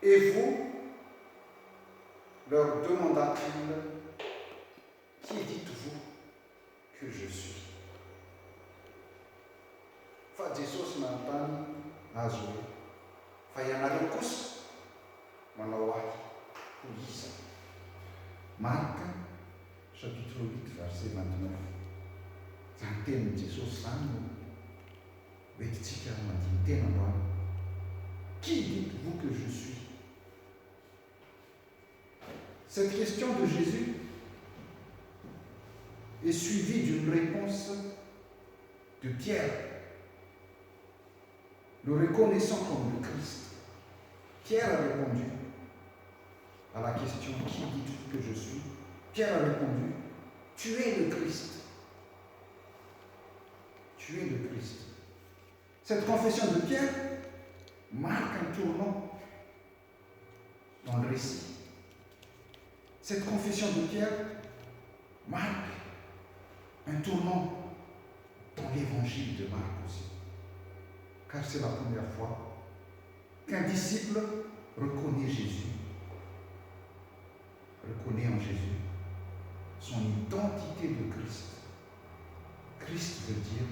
Et vous, leur demanda-t-il, qui dites-vous que je suis? Fa Jesosy nanontany azy hoe fa ianareo kosa manao ahy ho iza. Marka chapitre 8 verset 29. Zany tenin'i Jesosy zany no hoentintsika mandiny tena androany. Qui dites-vous que je suis? Cette question de Jésus est suivie d'une réponse de Pierre, le reconnaissant comme le Christ. Pierre a répondu à la question « Qui dites-vous que je suis ?» Pierre a répondu « Tu es le Christ. Tu es le Christ. » Cette confession de Pierre marque un tournant dans le récit. Cette confession de Pierre marque un tournant dans l'évangile de Marc aussi. Car c'est la première fois qu'un disciple reconnaît Jésus, reconnaît en Jésus son identité de Christ. Christ veut dire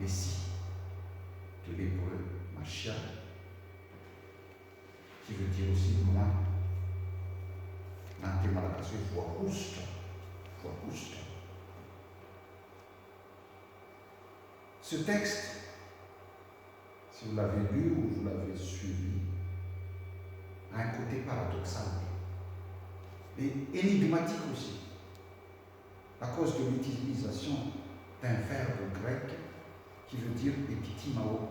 Messie, de l'hébreu Mashiach, qui veut dire aussi loin. Ce texte, si vous l'avez lu ou vous l'avez suivi, a un côté paradoxal et énigmatique aussi, à cause de l'utilisation d'un verbe grec qui veut dire epitimao.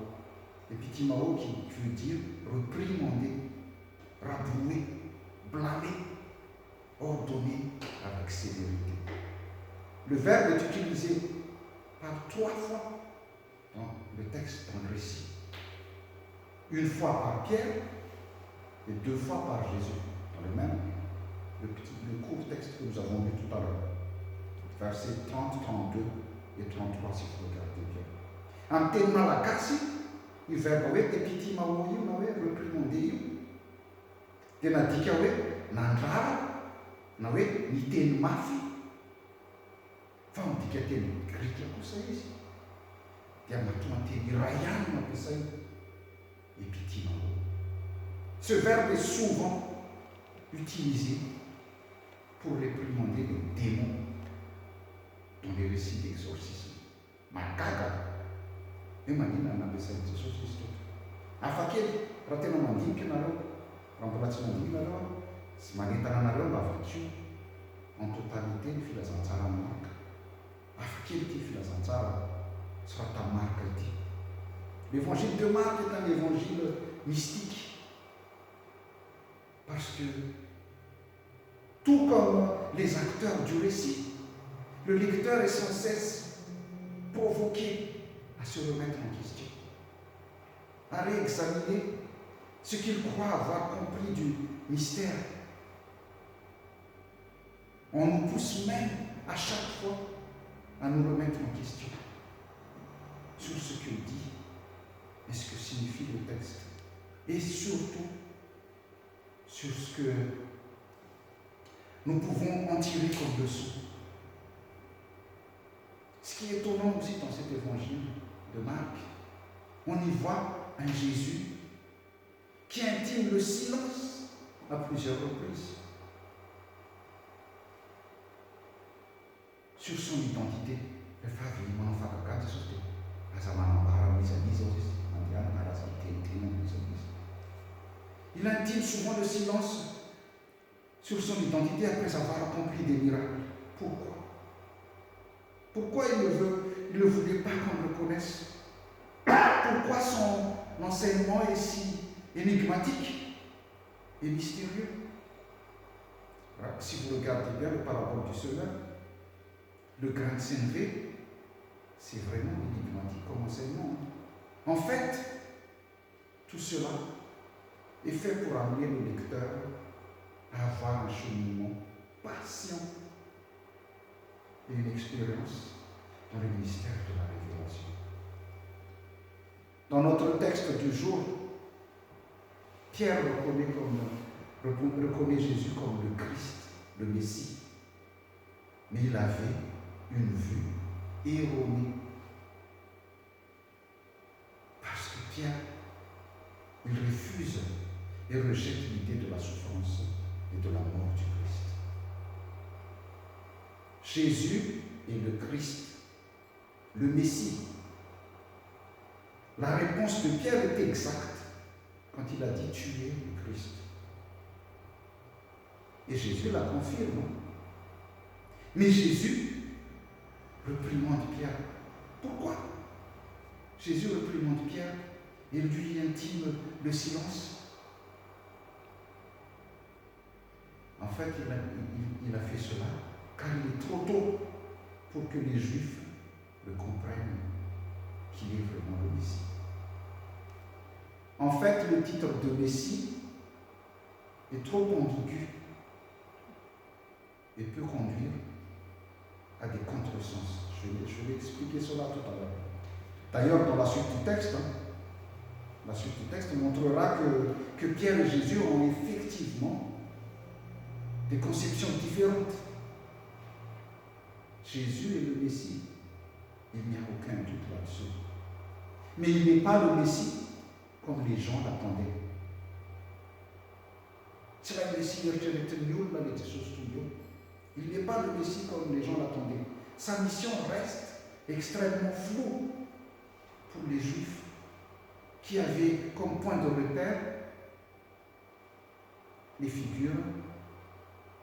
Epitimao qui veut dire reprimander, rabrouer, blâmer, ordonner avec sévérité. Le verbe est utilisé par 3 fois dans le texte, dans le récit. Une fois par Pierre et 2 fois par Jésus, dans le court texte que nous avons lu tout à l'heure. Versets 30, 32 et 33, si vous regardez bien. Antenne malakasi, il verbe epitimao io na hoe reprimande io. Dia nadika hoe nandrara na hoe niteny mafy. Fa midika teny grika kosa izy. Dia mahatonga teny iray ihany nampiasaina epitimao. Ce verbe est souvent utilisé pour réprimander les démons dans les récits d'exorcisme. Magaga. E manina nampiasain'i Jesosy izy teto. Hafakely, raha tena mandinika ianareo, raha mbola tsy mandinika ianareo, sy manentana anareo mba avakio en totalité ny filazantsara ny Marka. Hafakely ity filazantsara tsy raha tamin'ny Marka ity. L'évangile de Marc est un évangile mystique. Parce que, tout comme les acteurs du récit, le lecteur est sans cesse provoqué à se remettre en question, à réexaminer ce qu'il croit avoir compris du mystère. On nous pousse même à chaque fois à nous remettre en question sur ce que dit et ce que signifie le texte, et surtout sur ce que nous pouvons en tirer comme leçon. Ce qui est étonnant aussi dans cet évangile de Marc, on y voit un Jésus qui intime le silence à plusieurs reprises sur son identité. Il intime souvent le silence sur son identité après avoir accompli des miracles. Pourquoi? Pourquoi il ne voulait pas qu'on le connaisse? Pourquoi son enseignement est si énigmatique et mystérieux? Alors, si vous regardez bien le parabole du semeur, le grain de sénévé, c'est vraiment énigmatique comme enseignement. En fait, tout cela est fait pour amener le lecteur à avoir un cheminement patient et une expérience dans le mystère de la révélation. Dans notre texte du jour, Pierre reconnaît comme reconnaît Jésus comme le Christ, le Messie. Mais il avait une vue erronée. Parce que Pierre, il refuse et rejette l'idée de la souffrance et de la mort du Christ. Jésus est le Christ, le Messie. La réponse de Pierre est exacte quand il a dit « Tu es le Christ ». Et Jésus la confirme. Mais Jésus réprimande Pierre. Pourquoi Jésus réprimande Pierre et lui intime le silence. En fait, il a fait cela car il est trop tôt pour que les Juifs le comprennent qu'il est vraiment le Messie. En fait, le titre de Messie est trop ambigu et peut conduire à des contresens. Je vais expliquer cela tout à l'heure. D'ailleurs, dans la suite du texte, la suite du texte montrera que Pierre et Jésus ont effectivement des conceptions différentes. Jésus est le Messie. Il n'y a aucun doute là-dessus. Mais il n'est pas le Messie comme les gens l'attendaient. Il n'est pas le Messie comme les gens l'attendaient. Sa mission reste extrêmement floue pour les Juifs qui avaient comme point de repère les figures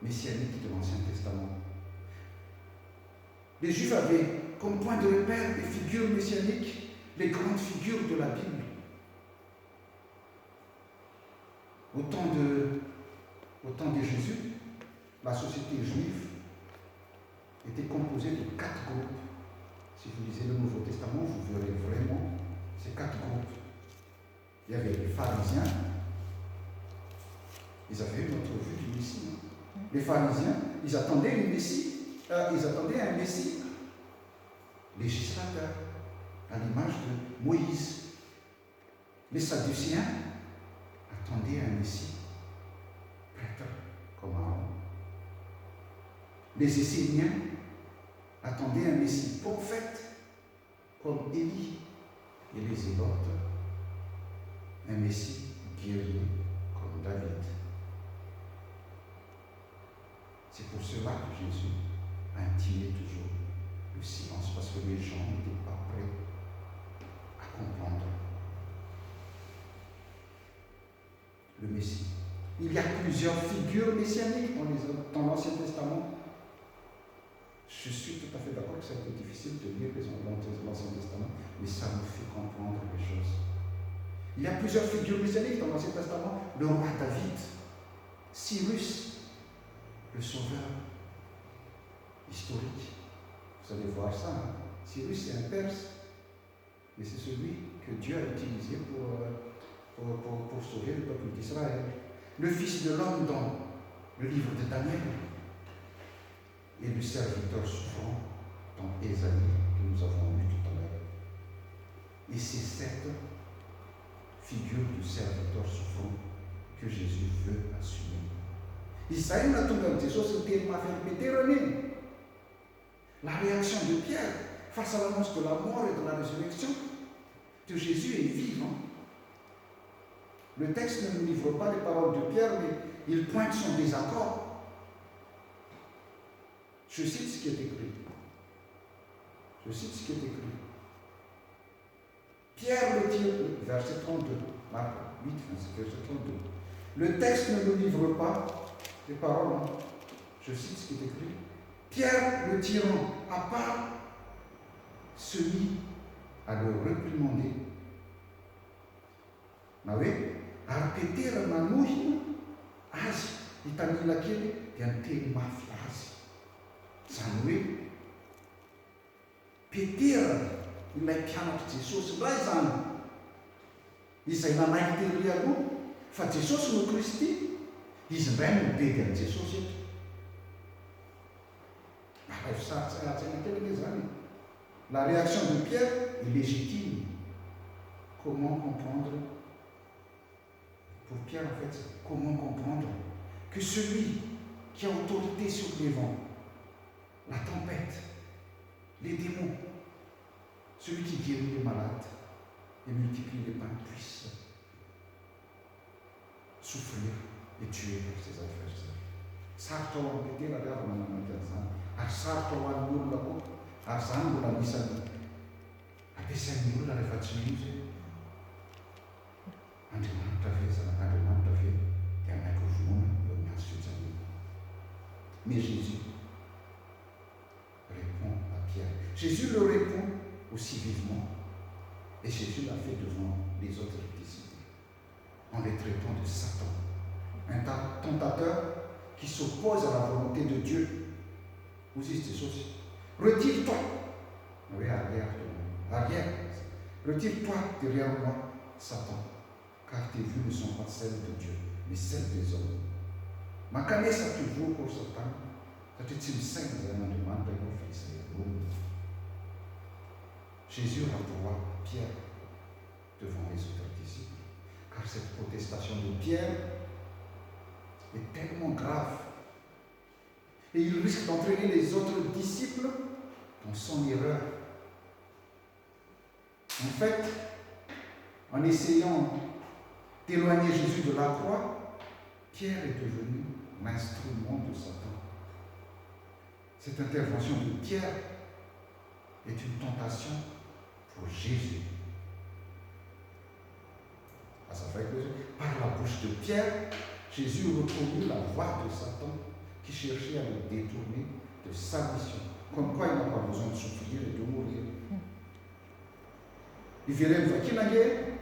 messianiques de l'Ancien Testament. Les Juifs avaient comme point de repère les figures messianiques, les grandes figures de la Bible. Au temps de Jésus, la société juive était composée de 4 groupes. Si vous lisez le Nouveau Testament, vous verrez vraiment ces 4 groupes. Il y avait les pharisiens, ils avaient une autre vue du Messie. Les pharisiens, ils attendaient un Messie législateur, à l'image de Moïse. Les Sadduciens attendaient un Messie prêtre comme Aaron. Les Esséniens attendaient un Messie prophète comme Élie. Et les Zélotes, un Messie guerrier comme David. C'est pour cela que Jésus a intimé toujours le silence, parce que les gens n'étaient pas prêts à comprendre le Messie. Il y a plusieurs figures messianiques dans l'Ancien Testament. Je suis tout à fait d'accord que c'est un peu difficile de lire l'Ancien Testament, mais ça nous fait comprendre les choses. Il y a plusieurs figures messianiques dans l'Ancien Testament. Le roi David, Cyrus, le sauveur historique. Vous allez voir ça. Cyrus, c'est un Perse, mais c'est celui que Dieu a utilisé pour sauver le peuple d'Israël. Le Fils de l'homme dans le livre de Daniel et le serviteur souffrant dans Ésaïe que nous avons lu tout à l'heure. Et c'est cette figure du serviteur souffrant que Jésus veut assumer. Isaïe n'a tout même, c'est chose qui m'a fait répéter René. La réaction de Pierre face à l'annonce de la mort et de la résurrection de Jésus est vivante. Le texte ne nous livre pas les paroles de Pierre, mais il pointe son désaccord. Je cite ce qui est écrit. Pierre le tire, verset 32, Marc 8, verset 32. Le texte ne nous livre pas les paroles. Je cite ce qui est écrit. Pierre le tirant à part se mit à le réprimander. A répéter la nouille, itani laquelle tentei mafiasi. Zany Petera ilay mpianatra Jesosy ray zany. Izay nanaiky tery aloha fa Jesosy no Kristy, izy indray no mibedy an' Jesosy eto. La réaction de Pierre est légitime. Comment comprendre Pour Pierre, en fait, comment comprendre que celui qui a autorité sur les vents, la tempête, les démons, celui qui guérit les malades et multiplie les pains, puisse souffrir et tuer pour ses adversaires. Sartoan pete la dava na manjazana, ar sartoan olona koa, ary zany mbola anisany ampiasain'ny olona rehefa tsy misy Andriamanitra ve Andriamanitra ve dia anaiko vonoina eo amin'ny azo fijaliana. Mais Jésus répond à Pierre. Jésus le répond aussi vivement. Et Jésus l'a fait devant les autres disciples, en les traitant de Satan, un tentateur qui s'oppose à la volonté de Dieu. Vous dites ces choses. Retire-toi. Oui, arrière. Retire-toi derrière moi, Satan, car tes vues ne sont pas celles de Dieu, mais celles des hommes. Ma cabeça toujours pour Satan, ça te tient 5 ans de demande de fils. Jésus renvoie Pierre devant les autres disciples, car cette protestation de Pierre est tellement grave et il risque d'entraîner les autres disciples dans son erreur. En fait, en essayant d'éloigner Jésus de la croix, Pierre est devenu l'instrument de Satan. Cette intervention de Pierre est une tentation pour Jésus. Par la bouche de Pierre, Jésus reconnut la voix de Satan qui cherchait à le détourner de sa mission. Comme quoi il n'a pas besoin de souffrir et de mourir. Il verrem vakina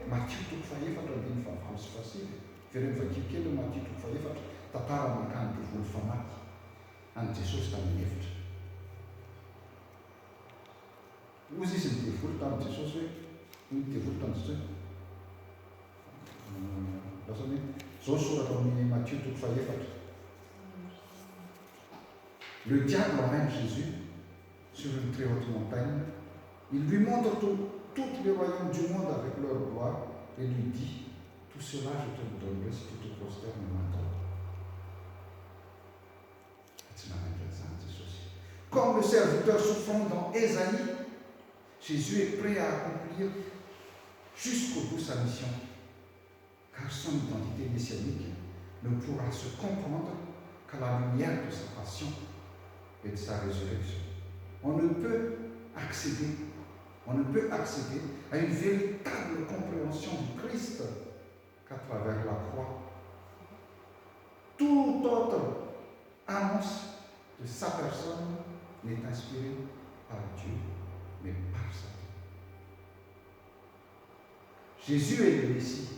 Matthieu toko faefatra andiny vavalo sy fasivy. Verrem vakina kely Matthieu toko faefatra tantara makany devoly famaky any Jesosy tamin'ny hevitra. Ozy izy midevoly tamin'ny Jesosy hoe midevoly tamin'ny Jesosy. Lasa hoe zao soratra amin'ny Matthieu toko faefatra. Le diable emmène Jésus sur une très haute montagne. Il lui montre tous les royaumes du monde avec leur gloire et lui dit, tout cela je te le donnerai si tu te prosternes maintenant. Comme le serviteur souffrant dans Ésaïe, Jésus est prêt à accomplir jusqu'au bout sa mission, car son identité messianique ne pourra se comprendre qu'à la lumière de sa passion et de sa résurrection. On ne peut accéder à une véritable compréhension du Christ qu'à travers la croix. Toute autre annonce de sa personne n'est inspirée par Dieu, mais par Satan. Jésus est le Messie.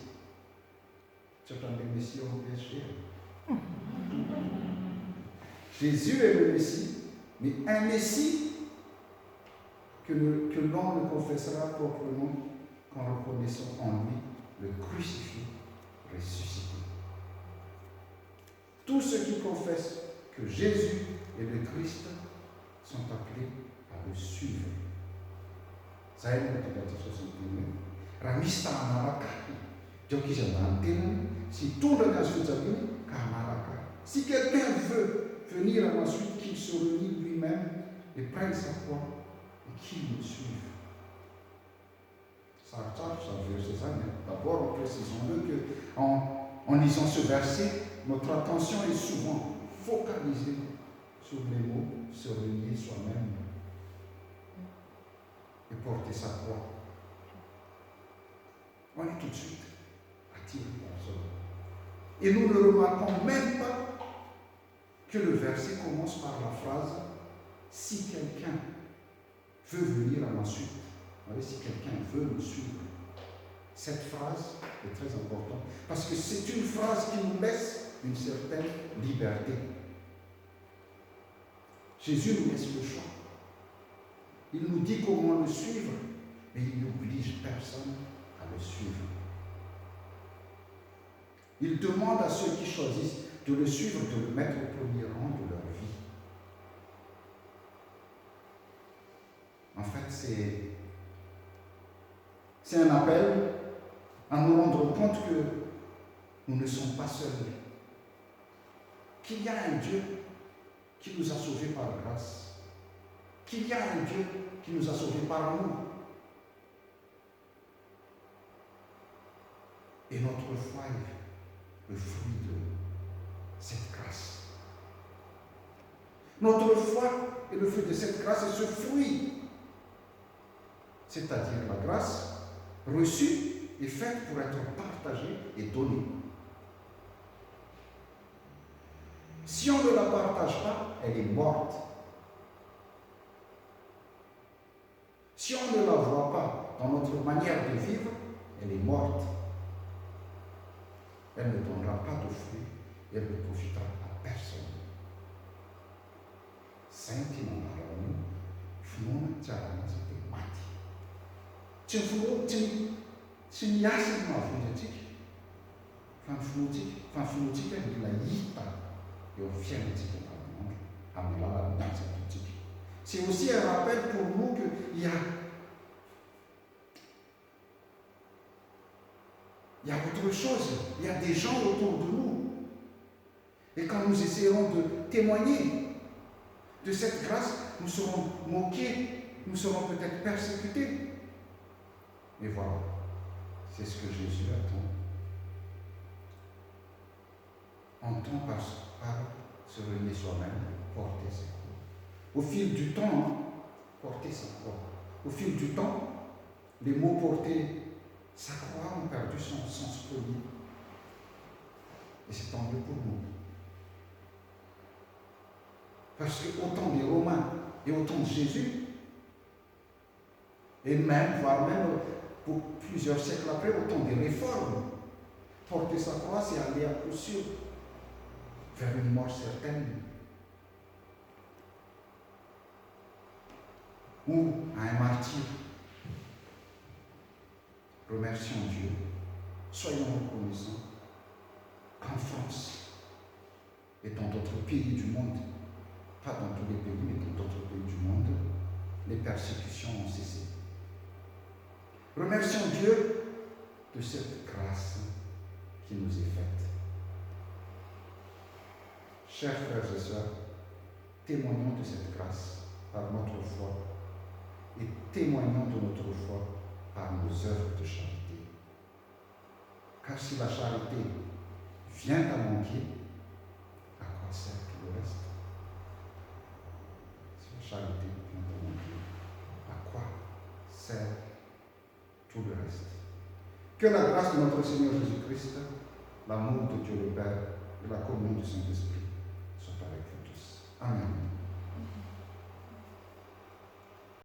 Tu entends le Messie au péché. Jésus est le Messie, mais un Messie que l'on ne confessera proprement qu'en reconnaissant en lui le crucifié, ressuscité. Tous ceux qui confessent que Jésus est le Christ sont appelés à le suivre. Ça est le 61. Ramista Amaraka. Si tout le si quelqu'un veut venir à ma suite, qu'il se renie lui-même et prenne sa croix et qu'il me suive. Ça veut dire ça. D'abord, précisons-le qu'en lisant ce verset, notre attention est souvent focalisée sur les mots se renier soi-même et porter sa croix. On est tout de suite attiré par cela. Et nous ne remarquons même pas que le verset commence par la phrase « Si quelqu'un veut venir à ma suite ». Si quelqu'un veut me suivre. Cette phrase est très importante parce que c'est une phrase qui nous laisse une certaine liberté. Jésus nous laisse le choix. Il nous dit comment le suivre, mais il n'oblige personne à le suivre. Il demande à ceux qui choisissent de le suivre de le mettre au premier rang de leur vie. En fait, c'est un appel à nous rendre compte que Nous ne sommes pas seuls. Qu'il y a un Dieu qui nous a sauvés par grâce. Qu'il y a un Dieu qui nous a sauvés par amour. Et notre foi est le fruit de cette grâce. Notre foi est le fruit de cette grâce et ce fruit, c'est-à-dire la grâce reçue, est faite pour être partagée et donnée. Si on ne la partage pas, elle est morte. Si on ne la voit pas dans notre manière de vivre, elle est morte. Elle ne donnera pas de fruits, elle ne profitera à personne. Sentiments parlons, fumons, tcharana, c'était mati. Tu n'y as pas phonétique. Phonétique, elle la yita. Et au phonétique, c'est aussi un rappel pour nous qu'il y a autre chose. Il y a des gens autour de nous. Et quand nous essayerons de témoigner de cette grâce, nous serons moqués, nous serons peut-être persécutés. Mais voilà, c'est ce que Jésus attend. Entend par se relier soi-même, porter sa croix. Au fil du temps, porter sa croix. Au fil du temps, les mots porter sa croix ont perdu son sens premier. Et c'est tant mieux pour nous. Parce que autant des Romains et autant de Jésus, et même, voire même pour plusieurs siècles après, autant des réformes, porter sa croix, c'est aller à coup sûr vers une mort certaine. Ou à un martyr. Remercions Dieu, soyons reconnaissants qu'en France et dans d'autres pays du monde, pas dans tous les pays, mais dans d'autres pays du monde, les persécutions ont cessé. Remercions Dieu de cette grâce qui nous est faite. Chers frères et sœurs, témoignons de cette grâce par notre foi et témoignons de notre foi par nos œuvres de charité. Car si la charité vient à manquer, à quoi sert tout le reste? Si la charité vient à manquer, à quoi sert tout le reste? Que la grâce de notre Seigneur Jésus-Christ, l'amour de Dieu le Père et la communion du Saint-Esprit